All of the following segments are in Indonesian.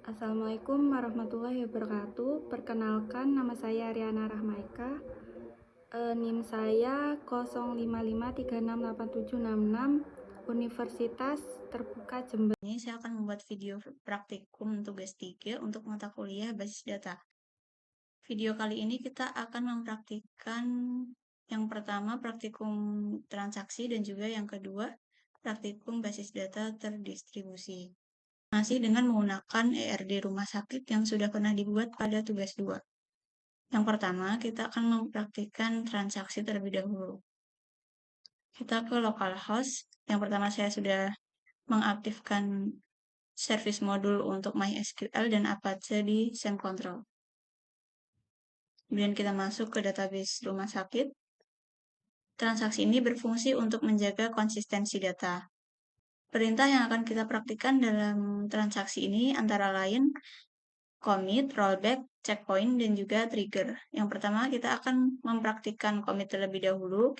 Assalamualaikum warahmatullahi wabarakatuh. Perkenalkan, nama saya Riana Rahmaika. NIM saya 0553687666 Universitas Terbuka Jember. Ini saya akan membuat video praktikum tugas 3 untuk mata kuliah basis data. Video kali ini kita akan mempraktikkan yang pertama praktikum transaksi dan juga yang kedua praktikum basis data terdistribusi. Masih dengan menggunakan ERD rumah sakit yang sudah pernah dibuat pada tugas 2. Yang pertama, kita akan mempraktikkan transaksi terlebih dahulu. Kita ke localhost. Yang pertama saya sudah mengaktifkan service modul untuk MySQL dan Apache di SEMcontrol. Kemudian kita masuk ke database rumah sakit. Transaksi ini berfungsi untuk menjaga konsistensi data. Perintah yang akan kita praktikkan dalam transaksi ini antara lain commit, rollback, checkpoint, dan juga trigger. Yang pertama kita akan mempraktikkan commit terlebih dahulu.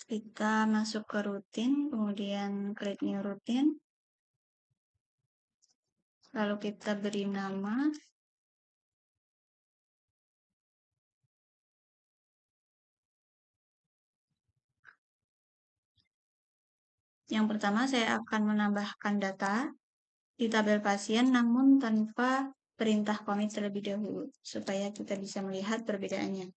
Kita masuk ke routine, kemudian klik new routine. Lalu kita beri nama. Yang pertama saya akan menambahkan data di tabel pasien namun tanpa perintah commit terlebih dahulu supaya kita bisa melihat perbedaannya.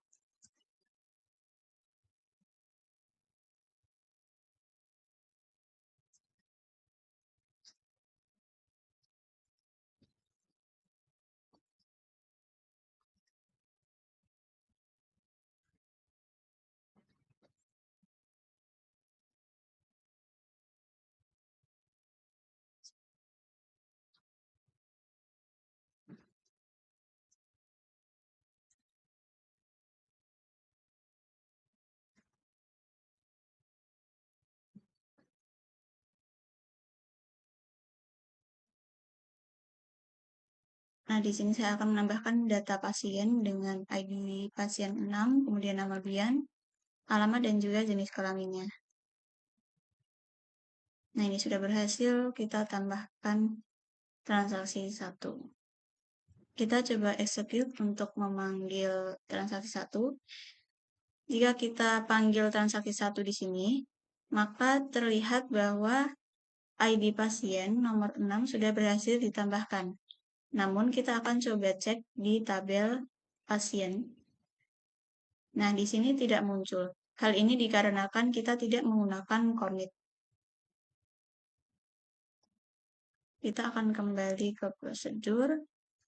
Nah, di sini saya akan menambahkan data pasien dengan ID pasien 6, kemudian nama Bian, alamat, dan juga jenis kelaminnya. Nah, ini sudah berhasil, kita tambahkan transaksi 1. Kita coba execute untuk memanggil transaksi 1. Jika kita panggil transaksi 1 di sini, maka terlihat bahwa ID pasien nomor 6 sudah berhasil ditambahkan. Namun kita akan coba cek di tabel pasien. Nah, di sini tidak muncul. Hal ini dikarenakan kita tidak menggunakan commit. Kita akan kembali ke prosedur.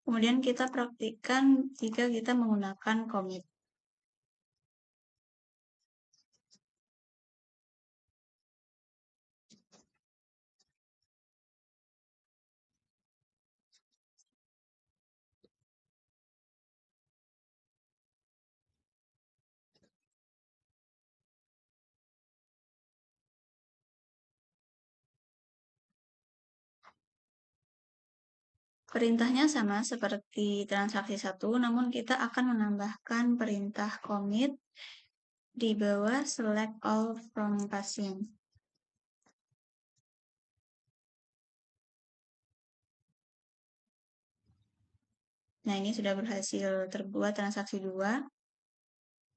Kemudian kita praktikkan jika kita menggunakan commit. Perintahnya sama seperti transaksi 1, namun kita akan menambahkan perintah commit di bawah select all from patient. Nah, ini sudah berhasil terbuat transaksi 2.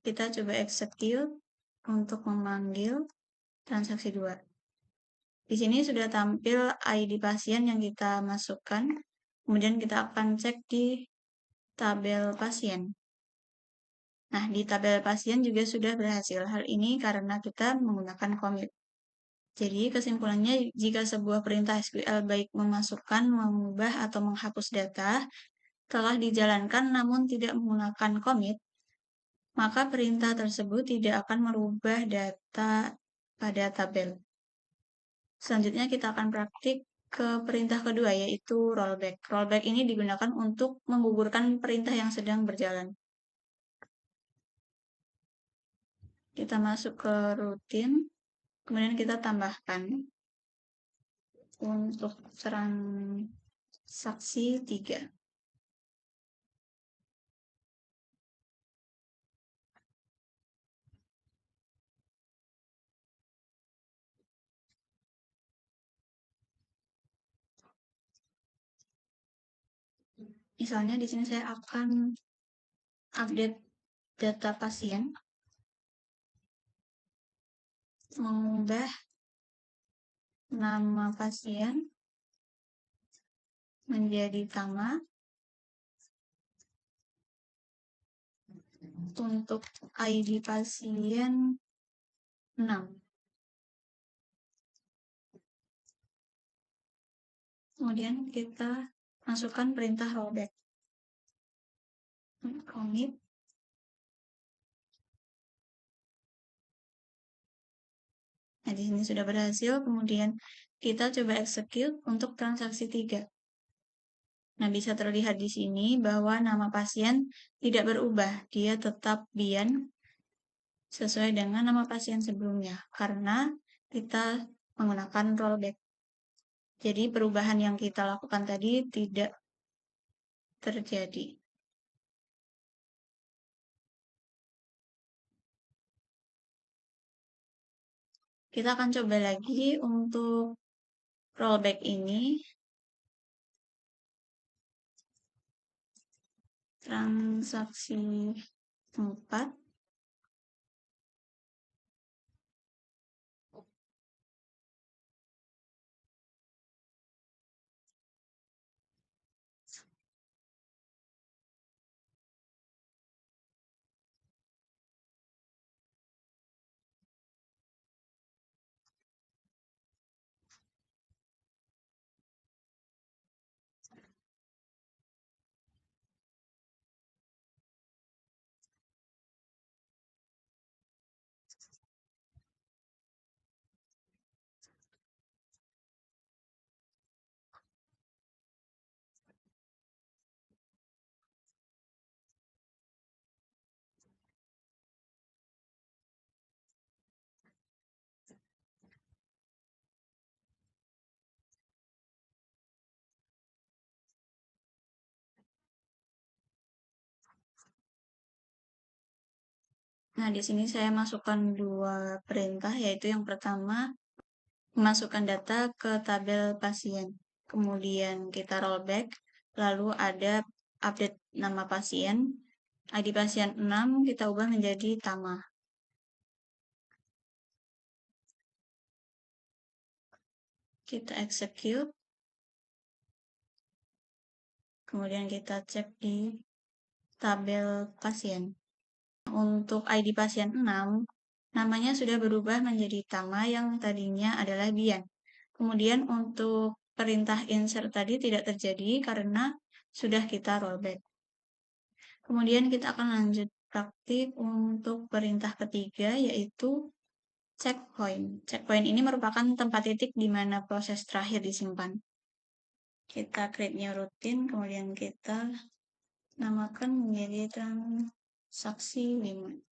Kita coba execute untuk memanggil transaksi 2. Di sini sudah tampil ID pasien yang kita masukkan. Kemudian kita akan cek di tabel pasien. Nah, di tabel pasien juga sudah berhasil. Hal ini karena kita menggunakan commit. Jadi, kesimpulannya jika sebuah perintah SQL baik memasukkan, mengubah, atau menghapus data telah dijalankan namun tidak menggunakan commit, maka perintah tersebut tidak akan merubah data pada tabel. Selanjutnya kita akan praktik ke perintah kedua, yaitu rollback. Rollback ini digunakan untuk menggugurkan perintah yang sedang berjalan. Kita masuk ke routine, kemudian kita tambahkan untuk transaksi 3. Misalnya di sini saya akan update data pasien, mengubah nama pasien menjadi Tama. Untuk ID pasien 6. Kemudian kita masukkan perintah rollback. Commit. Nah, di sini sudah berhasil. Kemudian kita coba execute untuk transaksi 3. Nah, bisa terlihat di sini bahwa nama pasien tidak berubah. Dia tetap Bian sesuai dengan nama pasien sebelumnya karena kita menggunakan rollback. Jadi perubahan yang kita lakukan tadi tidak terjadi. Kita akan coba lagi untuk rollback ini. Transaksi 4. Nah, di sini saya masukkan 2 perintah, yaitu yang pertama, memasukkan data ke tabel pasien. Kemudian kita rollback, lalu ada update nama pasien. ID pasien 6 kita ubah menjadi Tama. Kita execute. Kemudian kita cek di tabel pasien. Untuk ID pasien 6, namanya sudah berubah menjadi Tama yang tadinya adalah Bian. Kemudian untuk perintah insert tadi tidak terjadi karena sudah kita rollback. Kemudian kita akan lanjut praktik untuk perintah ketiga, yaitu checkpoint. Checkpoint ini merupakan tempat titik di mana proses terakhir disimpan. Kita create new routine, kemudian kita namakan menjadi transaksi 5.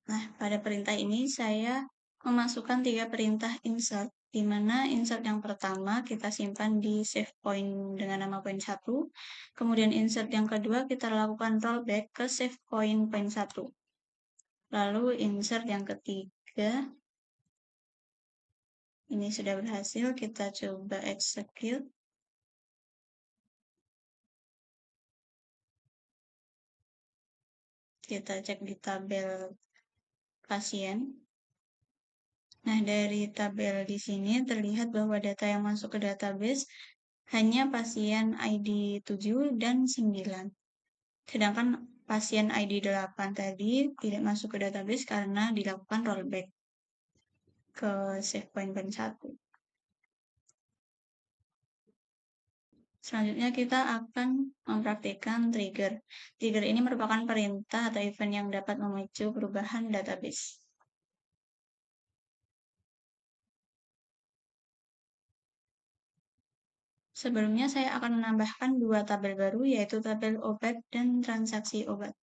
Nah, pada perintah ini saya memasukkan 3 perintah insert, di mana insert yang pertama kita simpan di save point dengan nama point 1, kemudian insert yang kedua kita lakukan rollback ke save point point 1. Lalu insert yang ketiga, ini sudah berhasil, kita coba execute. Kita cek di tabel pasien. Nah, dari tabel di sini terlihat bahwa data yang masuk ke database hanya pasien ID 7 dan 9. Sedangkan pasien ID 8 tadi tidak masuk ke database karena dilakukan rollback ke save point point 1. Selanjutnya kita akan mempraktikkan trigger. Trigger ini merupakan perintah atau event yang dapat memicu perubahan database. Sebelumnya saya akan menambahkan 2 tabel baru, yaitu tabel obat dan transaksi obat.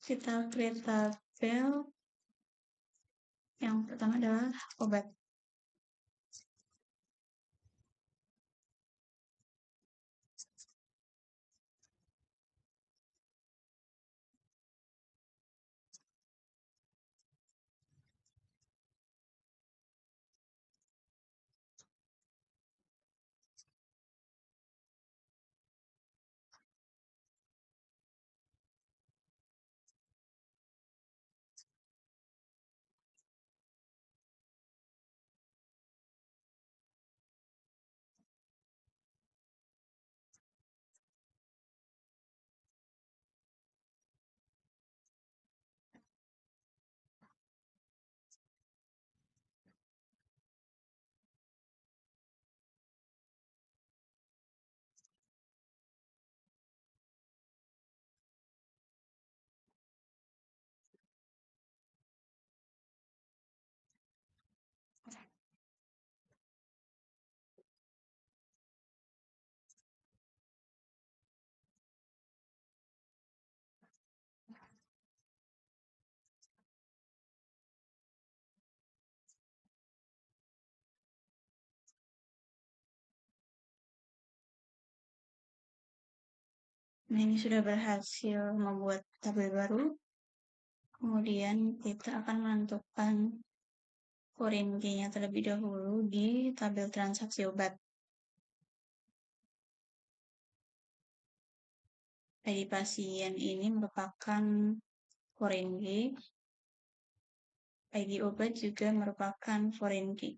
Kita create tabel. Yang pertama adalah obat. Nah, ini sudah berhasil membuat tabel baru. Kemudian kita akan menentukan foreign key-nya terlebih dahulu di tabel transaksi obat. ID pasien ini merupakan foreign key. ID obat juga merupakan foreign key.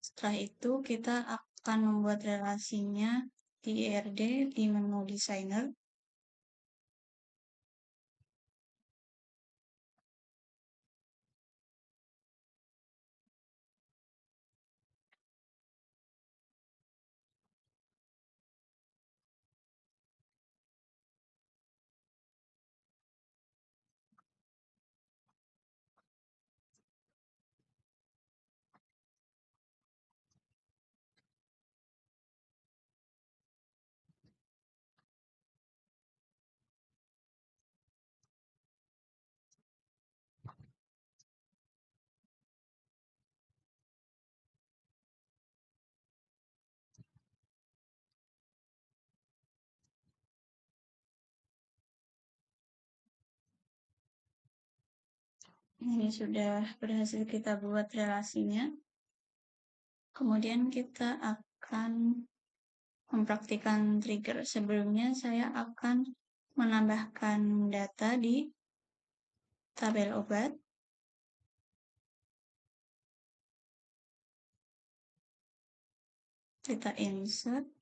Setelah itu kita akan membuat relasinya di IRD di menu designer. Ini sudah berhasil kita buat relasinya. Kemudian kita akan mempraktikkan trigger. Sebelumnya saya akan menambahkan data di tabel obat. Kita insert.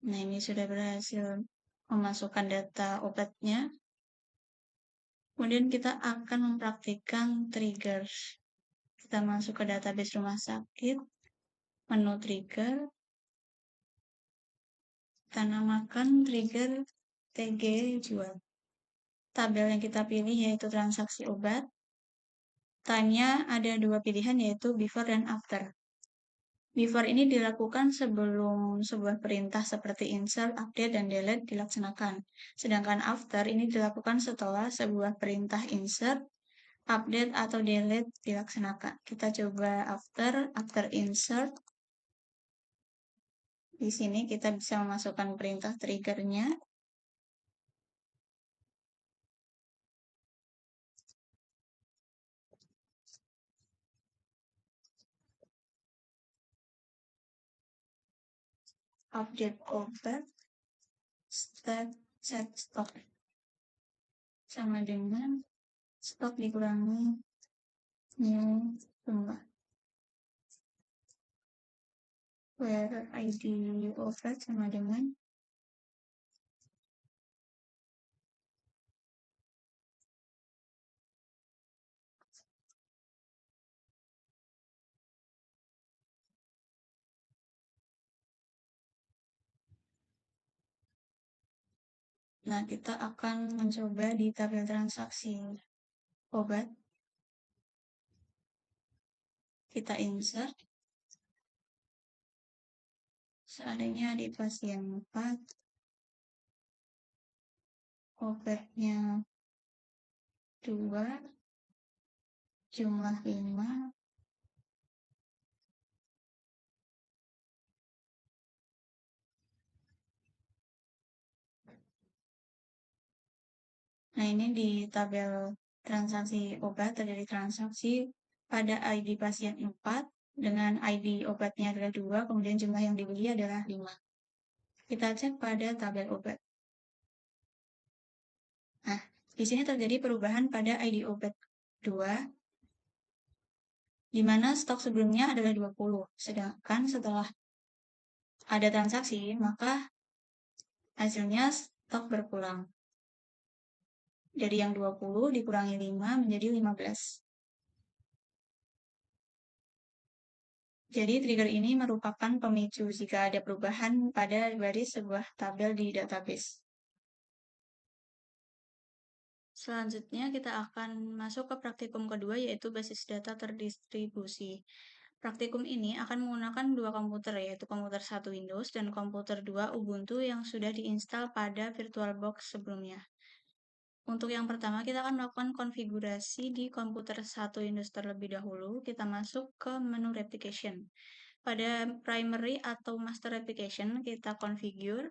Nah, ini sudah berhasil memasukkan data obatnya. Kemudian kita akan mempraktikkan trigger. Kita masuk ke database rumah sakit, menu trigger, kita namakan trigger TG jual. Tabel yang kita pilih yaitu transaksi obat. Time-nya ada dua pilihan yaitu before dan after. Before ini dilakukan sebelum sebuah perintah seperti insert, update, dan delete dilaksanakan. Sedangkan after ini dilakukan setelah sebuah perintah insert, update, atau delete dilaksanakan. Kita coba after insert. Di sini kita bisa memasukkan perintah triggernya. Update obat, set stop. Sama dengan stok dikurangi new jumlah. Where ID obat sama dengan Nah, kita akan mencoba di tabel transaksi obat. Kita insert. Seandainya di pasien 4, obatnya 2, jumlah 5. Nah, ini di tabel transaksi obat terjadi transaksi pada ID pasien 4 dengan ID obatnya adalah 2, kemudian jumlah yang dibeli adalah 5. Kita cek pada tabel obat. Nah, di sini terjadi perubahan pada ID obat 2, di mana stok sebelumnya adalah 20. Sedangkan setelah ada transaksi, maka hasilnya stok berkurang. Dari yang 20 dikurangi 5 menjadi 15. Jadi trigger ini merupakan pemicu jika ada perubahan pada baris sebuah tabel di database. Selanjutnya kita akan masuk ke praktikum kedua yaitu basis data terdistribusi. Praktikum ini akan menggunakan dua komputer yaitu komputer 1 Windows dan komputer 2 Ubuntu yang sudah diinstal pada VirtualBox sebelumnya. Untuk yang pertama, kita akan melakukan konfigurasi di komputer 1 Windows terlebih dahulu. Kita masuk ke menu replication. Pada primary atau master replication, kita configure,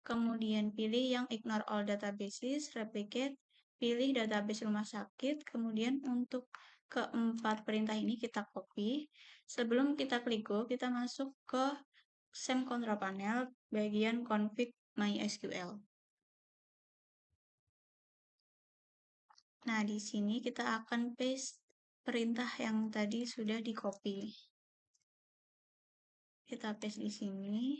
kemudian pilih yang ignore all databases, replicate, pilih database rumah sakit, kemudian untuk keempat perintah ini kita copy. Sebelum kita klik go, kita masuk ke SAM control panel bagian config MySQL. Nah, di sini kita akan paste perintah yang tadi sudah di-copy. Kita paste di sini.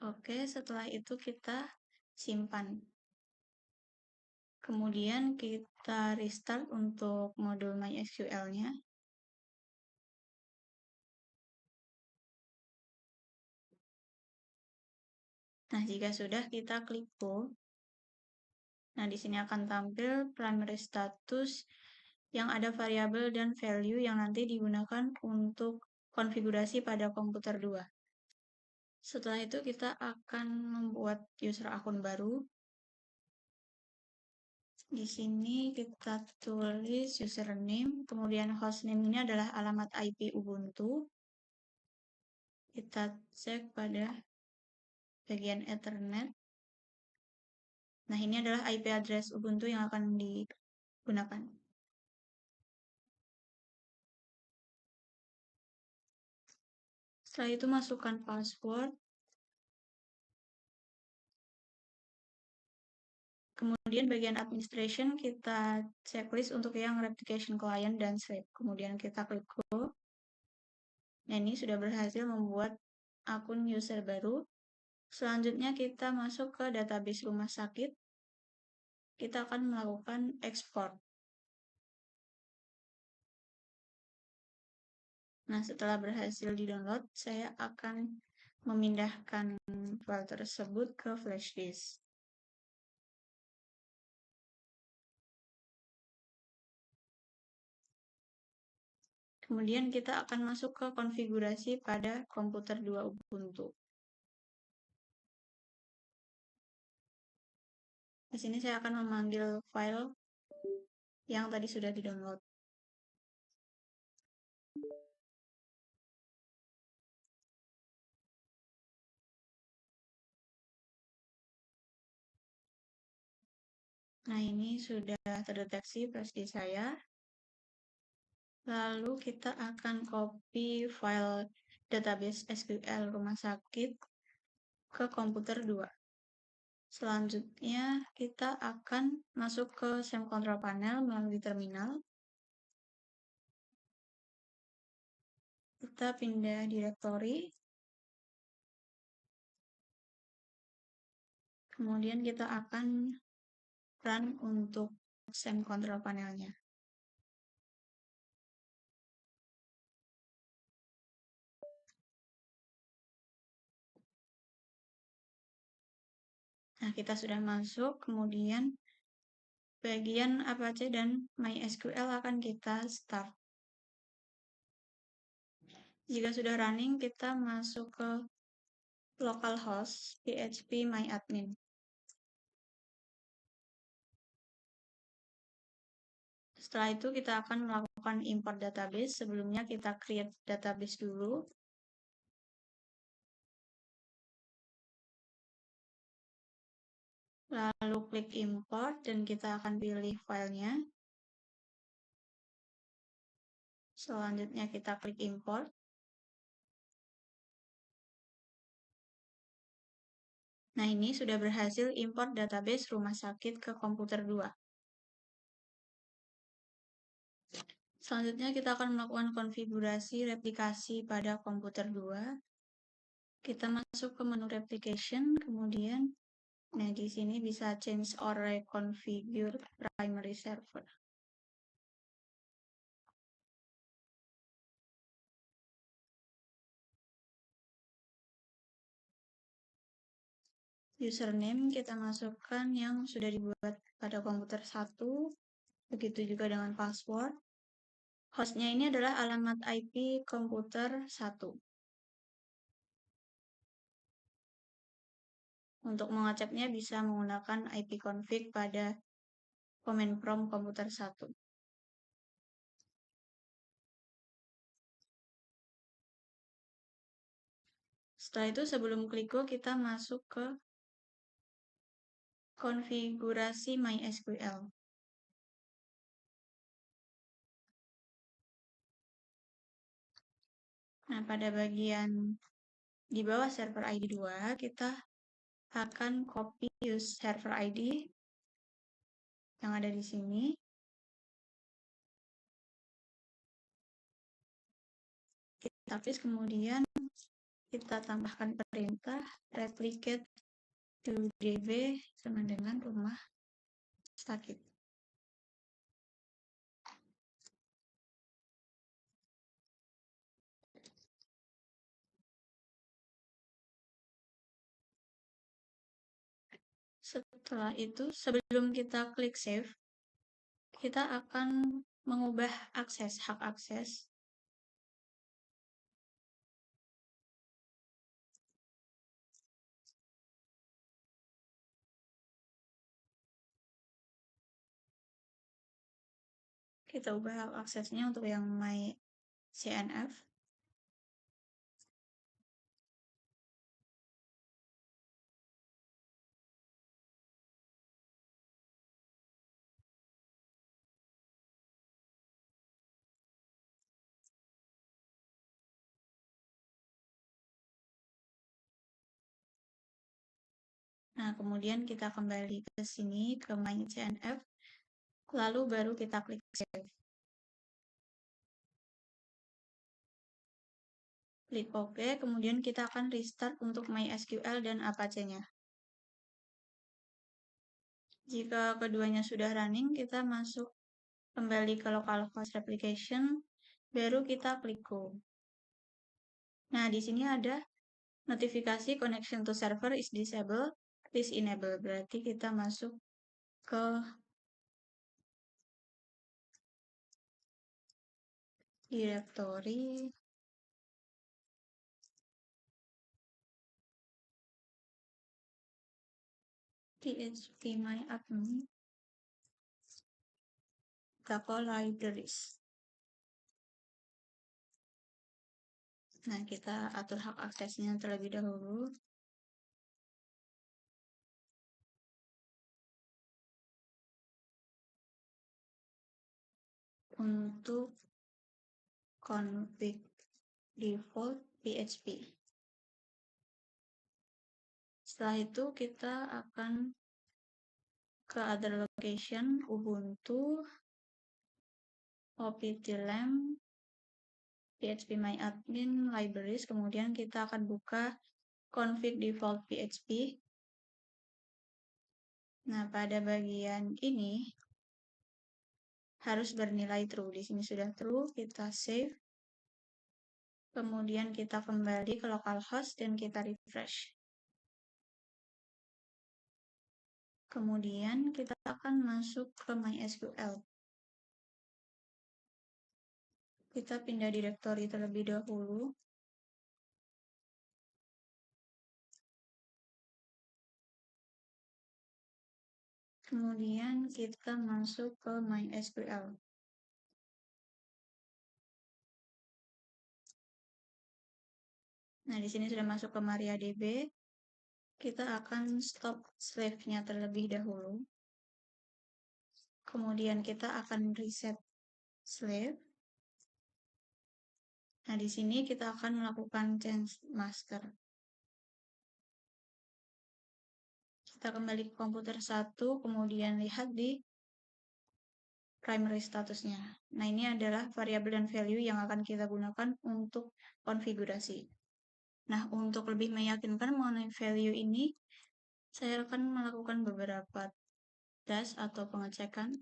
Oke, setelah itu kita simpan. Kemudian kita restart untuk modul MySQL-nya. Nah, jika sudah, kita klik go. Nah, di sini akan tampil primary status yang ada variabel dan value yang nanti digunakan untuk konfigurasi pada komputer 2. Setelah itu kita akan membuat user akun baru. Di sini kita tulis username, kemudian hostname ini adalah alamat IP Ubuntu. Kita cek pada bagian Ethernet. Nah, ini adalah IP address Ubuntu yang akan digunakan. Setelah itu masukkan password. Kemudian bagian administration kita checklist untuk yang replication client dan save. Kemudian kita klik go. Nah, ini sudah berhasil membuat akun user baru. Selanjutnya kita masuk ke database rumah sakit. Kita akan melakukan export. Nah, setelah berhasil di-download, saya akan memindahkan file tersebut ke flash disk. Kemudian kita akan masuk ke konfigurasi pada komputer 2 Ubuntu. Di sini saya akan memanggil file yang tadi sudah di-download. Nah, ini sudah terdeteksi flash disk saya. Lalu kita akan copy file database SQL rumah sakit ke komputer 2. Selanjutnya kita akan masuk ke SAM control panel melalui terminal. Kita pindah directory. Kemudian kita akan run untuk SAM control panelnya. Nah, kita sudah masuk, kemudian bagian Apache dan MySQL akan kita start. Jika sudah running, kita masuk ke localhost php myadmin. Setelah itu kita akan melakukan import database. Sebelumnya kita create database dulu. Lalu klik import dan kita akan pilih filenya. Selanjutnya kita klik import. Nah, ini sudah berhasil import database rumah sakit ke komputer 2. Selanjutnya kita akan melakukan konfigurasi replikasi pada komputer 2. Kita masuk ke menu replication, kemudian nah di sini bisa change or reconfigure primary server. Username kita masukkan yang sudah dibuat pada komputer 1, begitu juga dengan password. Hostnya ini adalah alamat IP komputer 1. Untuk mengeceknya bisa menggunakan ipconfig pada command prompt komputer 1. Setelah itu sebelum klik go kita masuk ke konfigurasi MySQL. Nah, pada bagian di bawah server ID 2 kita akan copy use server ID yang ada di sini. Kita paste, kemudian kita tambahkan perintah replicate to db sama dengan rumah sakit. Setelah itu, sebelum kita klik save, kita akan mengubah hak akses. Kita ubah hak aksesnya untuk yang myCNF. Nah, Nah, kemudian kita kembali ke sini, ke My CNF, lalu baru kita klik Save. Klik OK, kemudian kita akan restart untuk MySQL dan Apache-nya. Jika keduanya sudah running, kita masuk kembali ke localhost application, baru kita klik Go. Nah, di sini ada notifikasi connection to server is disabled, please enable. Berarti kita masuk ke directory phpMyAdmin, kita call libraries. Nah, kita atur hak aksesnya terlebih dahulu. Untuk config default PHP. Setelah itu kita akan ke other location, Ubuntu, optlamp, phpMyAdmin, libraries, kemudian kita akan buka config default PHP. Nah, pada bagian ini harus bernilai true. Di sini sudah true, kita save. Kemudian kita kembali ke localhost dan kita refresh. Kemudian kita akan masuk ke MySQL. Kita pindah directory terlebih dahulu. Kemudian kita masuk ke MySQL. Nah, di sini sudah masuk ke MariaDB. Kita akan stop slave-nya terlebih dahulu. Kemudian kita akan reset slave. Nah, di sini kita akan melakukan change master. Kita kembali ke komputer 1, kemudian lihat di primary statusnya. Nah, ini adalah variabel dan value yang akan kita gunakan untuk konfigurasi. Nah, untuk lebih meyakinkan mengenai value ini, saya akan melakukan beberapa tes atau pengecekan.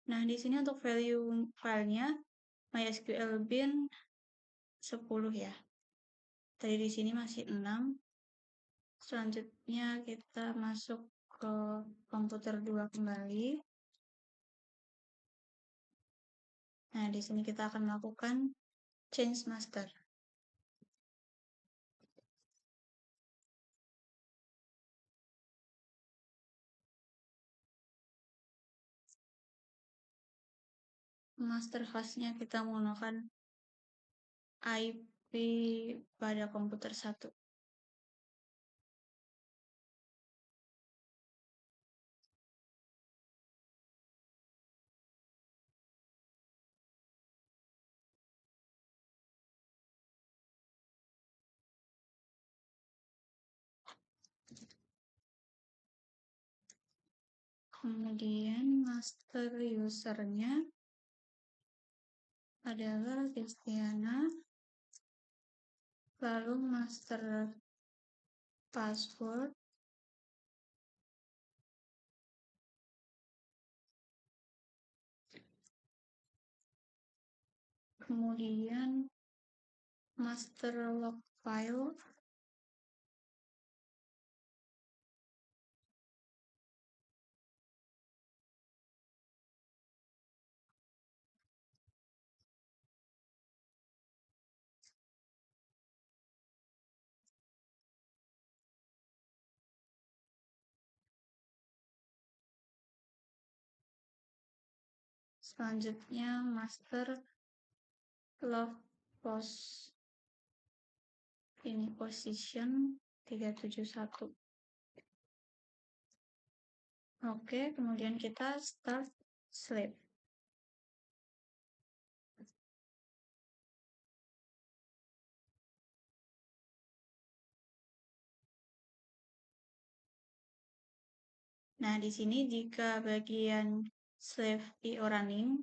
Nah, di sini untuk value filenya MySQL bin 10 ya. Tadi di sini masih 6. Selanjutnya kita masuk ke komputer 2 kembali. Nah, di sini kita akan melakukan change master. Master host-nya kita menggunakan IP pada komputer 1. Kemudian master usernya adalah Kristiana, lalu master password, kemudian master log file, Selanjutnya master love post. Ini position 371. Oke, kemudian kita start sleep. Nah, di sini jika bagian Slave IO running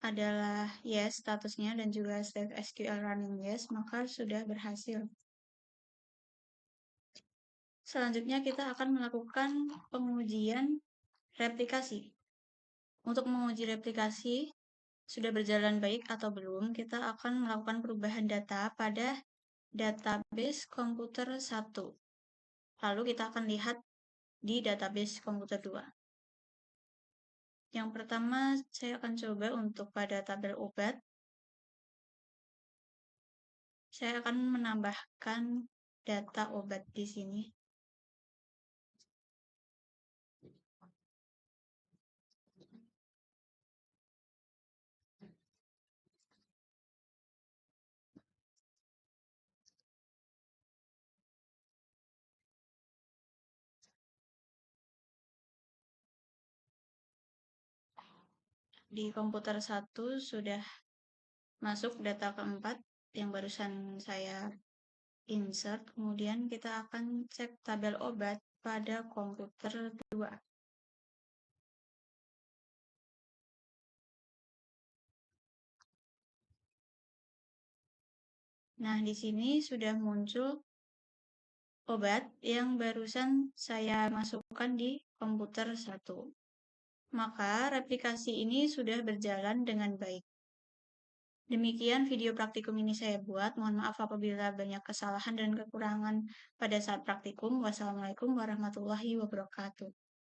adalah yes statusnya dan juga Slave SQL running yes, maka sudah berhasil. Selanjutnya kita akan melakukan pengujian replikasi. Untuk menguji replikasi sudah berjalan baik atau belum, kita akan melakukan perubahan data pada database komputer 1. Lalu kita akan lihat di database komputer 2. Yang pertama, saya akan coba untuk pada tabel obat. Saya akan menambahkan data obat di sini. Di komputer 1 sudah masuk data keempat yang barusan saya insert. Kemudian kita akan cek tabel obat pada komputer 2. Nah, di sini sudah muncul obat yang barusan saya masukkan di komputer 1. Maka replikasi ini sudah berjalan dengan baik. Demikian video praktikum ini saya buat. Mohon maaf apabila banyak kesalahan dan kekurangan pada saat praktikum. Wassalamualaikum warahmatullahi wabarakatuh.